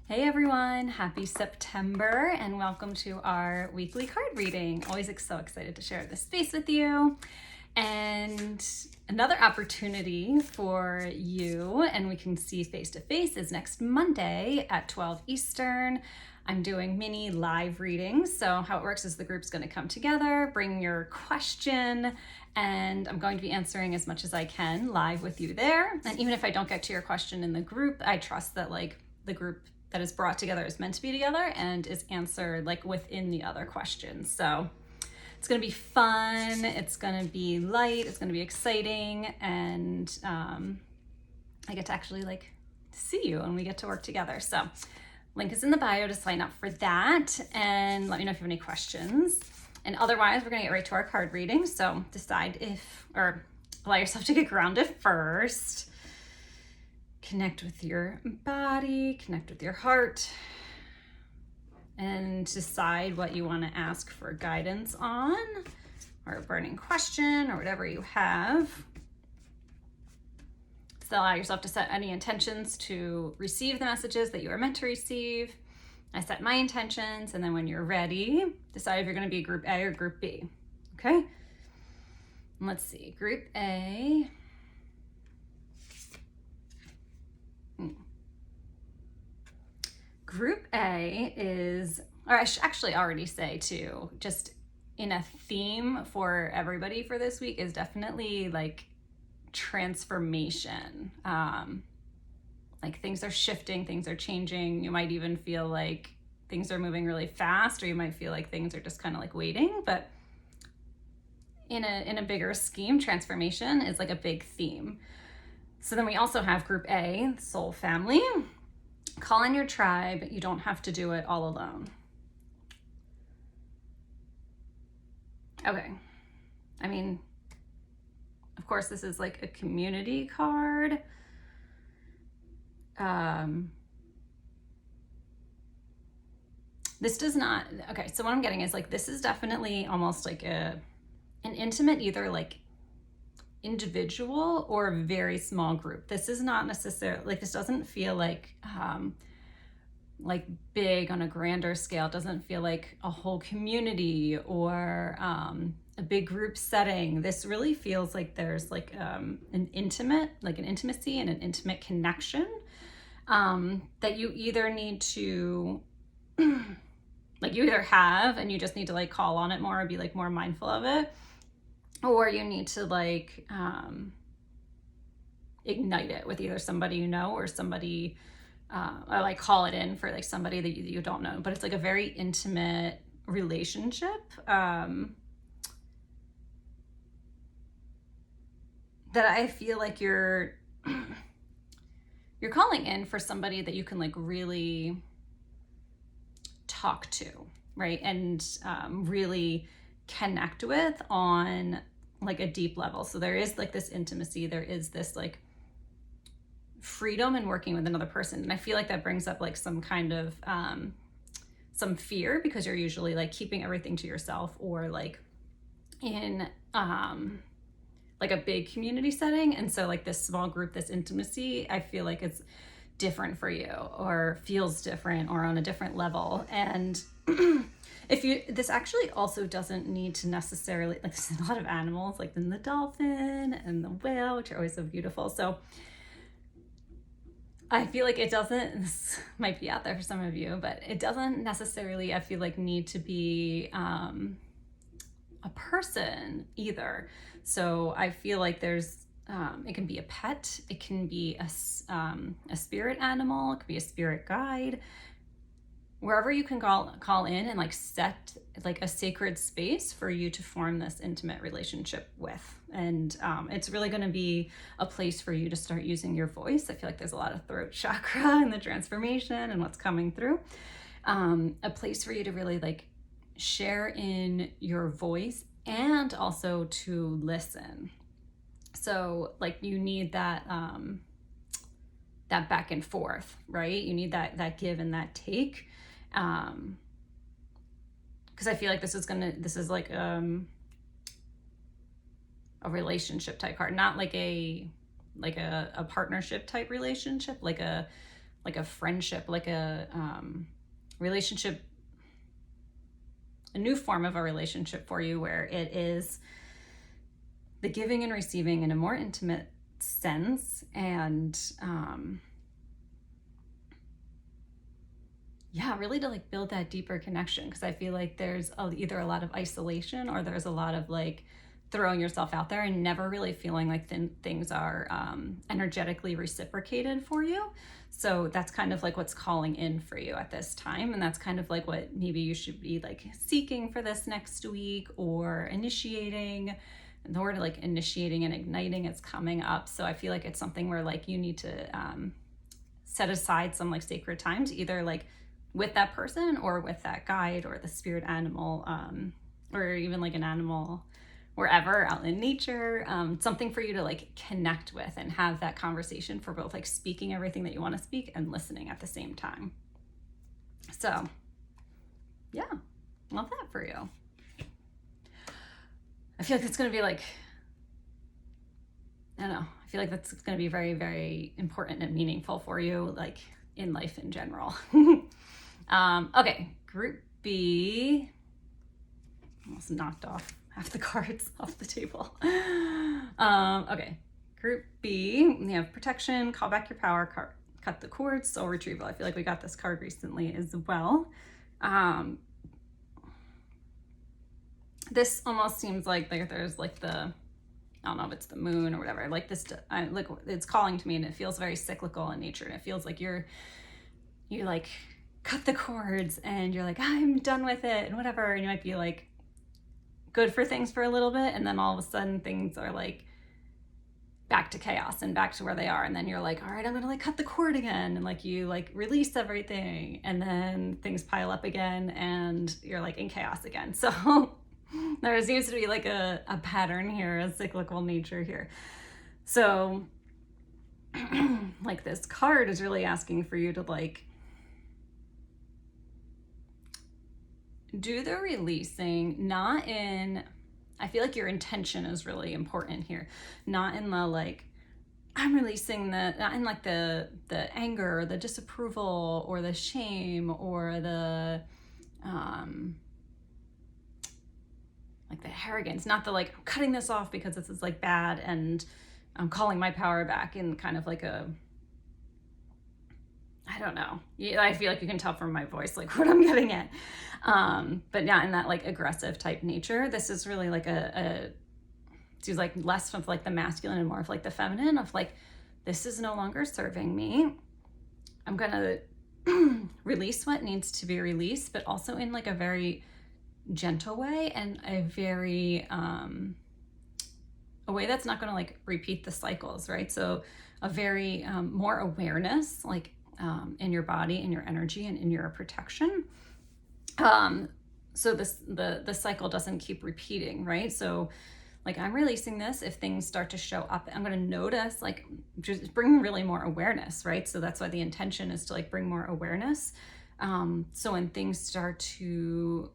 Hey everyone, happy September and welcome to our weekly card reading. Always so excited to share this space with you. And another opportunity for you, and we can see face to face, is next Monday at 12 Eastern. I'm doing mini live readings. So how it works is the group's going to come together, bring your question, and I'm going to be answering as much as I can live with you there. And even if I don't get to your question in the group, I trust that the group that is brought together is meant to be together and is answered within the other questions. So it's going to be fun. It's going to be light. It's going to be exciting. And I get to actually see you and we get to work together. So link is in the bio to sign up for that. And let me know if you have any questions. And otherwise, we're going to get right to our card reading. So allow yourself to get grounded first. Connect with your body, connect with your heart, and decide what you want to ask for guidance on, or a burning question, or whatever you have. So allow yourself to set any intentions to receive the messages that you are meant to receive. I set my intentions, and then when you're ready, decide if you're going to be Group A or Group B. Okay? And let's see, Group A. Group A is, or I should actually already say too, just in a theme for everybody for this week is definitely transformation. Things are shifting, things are changing. You might even feel like things are moving really fast, or you might feel like things are just kind of waiting. But in a bigger scheme, transformation is a big theme. So then we also have Group A, Soul Family. Call in your tribe. You don't have to do it all alone. Okay. I mean, of course, this is a community card. This does not, okay, so what I'm getting is this is definitely almost an intimate, either individual or a very small group. This is not necessarily, this doesn't feel big on a grander scale. It doesn't feel like a whole community or a big group setting. This really feels like there's an intimacy and an intimate connection that you either need to you either have and you just need to call on it more or be more mindful of it, or you need to ignite it with either somebody you know or somebody, or call it in for somebody that you don't know. But it's a very intimate relationship that I feel you're calling in for somebody that you can really talk to, right? And really connect with on a deep level. So there is this intimacy, there is this freedom in working with another person. And I feel that brings up some kind of some fear, because you're usually keeping everything to yourself, or in a big community setting. And so this small group, this intimacy, I feel it's different for you, or feels different, or on a different level. And this actually also doesn't need to necessarily, there's a lot of animals, in the dolphin and the whale, which are always so beautiful. So I feel it doesn't, this might be out there for some of you, but it doesn't necessarily, I feel need to be a person either. So I feel there's, it can be a pet, it can be a spirit animal, it could be a spirit guide, wherever you can call in and set a sacred space for you to form this intimate relationship with. And it's really going to be a place for you to start using your voice. I feel there's a lot of throat chakra in the transformation and what's coming through. A place for you to really share in your voice and also to listen. So you need that that back and forth, right? You need that give and that take. Because I feel this is a relationship type card, not a partnership type relationship, like a friendship, like a relationship, a new form of a relationship for you, where it is the giving and receiving in a more intimate sense. And yeah, really to like build that deeper connection, because I feel like there's either a lot of isolation, or there's a lot of like throwing yourself out there and never really feeling like things are energetically reciprocated for you. So that's kind of like what's calling in for you at this time. And that's kind of like what maybe you should be like seeking for this next week, or initiating. The word like initiating and igniting is coming up. So I feel like it's something where like you need to set aside some like sacred times, either like with that person or with that guide or the spirit animal, or even like an animal wherever out in nature, something for you to like connect with and have that conversation, for both like speaking everything that you want to speak and listening at the same time. So yeah, love that for you. I feel like it's going to be like, I don't know, I feel like that's going to be very, very important and meaningful for you, like in life in general. Okay, group B. Almost knocked off half the cards off the table. Okay, group B, we have protection, call back your power, cut the cords, soul retrieval. I feel like we got this card recently as well. This almost seems like there's like I don't know if it's the moon or whatever, like this, like it's calling to me, and it feels very cyclical in nature, and it feels like you like cut the cords and you're like, I'm done with it and whatever, and you might be like good for things for a little bit, and then all of a sudden things are like back to chaos and back to where they are, and then you're like, all right, I'm gonna like cut the cord again, and like you like release everything, and then things pile up again and you're like in chaos again. So there seems to be like a pattern here, a cyclical nature here. So like this card is really asking for you to like do the releasing, not in, I feel like your intention is really important here, not in the like, I'm releasing not in like the anger or the disapproval or the shame or the like the arrogance, not the like, I'm cutting this off because this is like bad and I'm calling my power back in kind of like a, I don't know. Yeah, I feel like you can tell from my voice like what I'm getting at. But not in that like aggressive type nature. This is really like it's like less of like the masculine and more of like the feminine, of like, this is no longer serving me. I'm gonna release what needs to be released, but also in like a very gentle way, and a very a way that's not going to like repeat the cycles, right? So a very more awareness, like in your body, in your energy, and in your protection. So the cycle doesn't keep repeating, right? So like, I'm releasing this. If things start to show up, I'm going to notice, like, just bring really more awareness, right? So that's why the intention is to like bring more awareness. So when things start to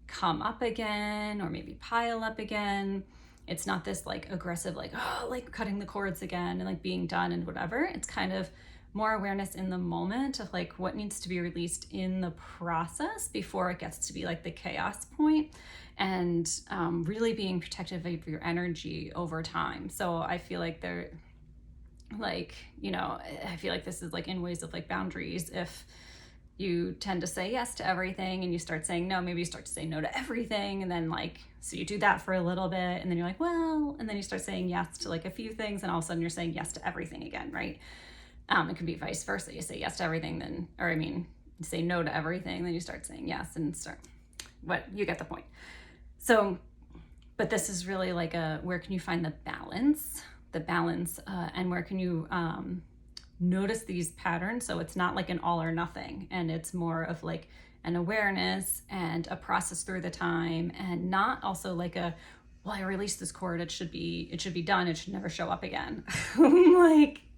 come up again, or maybe pile up again, it's not this like aggressive, like, oh, like cutting the cords again and like being done and whatever. It's kind of more awareness in the moment of like what needs to be released in the process before it gets to be like the chaos point, and really being protective of your energy over time. So I feel like they're like, you know, I feel like this is like in ways of like boundaries. If you tend to say yes to everything and you start saying no, maybe you start to say no to everything, and then like, so you do that for a little bit, and then you're like, well, and then you start saying yes to like a few things, and all of a sudden you're saying yes to everything again, right? It could be vice versa. You say yes to everything, then, or I mean, you say no to everything, then you start saying yes, and start, what, you get the point. So, but this is really like where can you find the balance, and where can you notice these patterns, so it's not like an all or nothing, and it's more of like an awareness and a process through the time, and not also like well, I released this cord, it should be done, it should never show up again.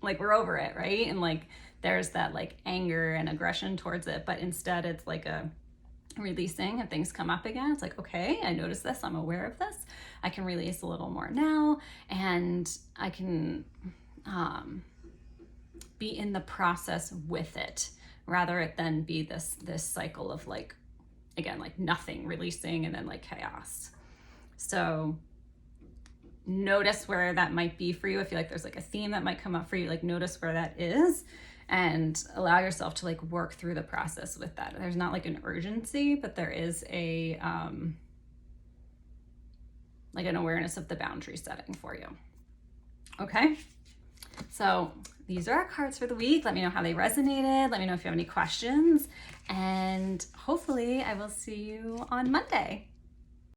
like we're over it, right? And like there's that like anger and aggression towards it, but instead it's like a releasing. If things come up again, it's like, okay, I noticed this, I'm aware of this, I can release a little more now, and I can be in the process with it, rather than be this cycle of like, again, like nothing releasing and then like chaos. So notice where that might be for you. I feel like there's like a theme that might come up for you. Like notice where that is and allow yourself to like work through the process with that. There's not like an urgency, but there is a like an awareness of the boundary setting for you. Okay, so these are our cards for the week. Let me know how they resonated. Let me know if you have any questions, and hopefully I will see you on Monday.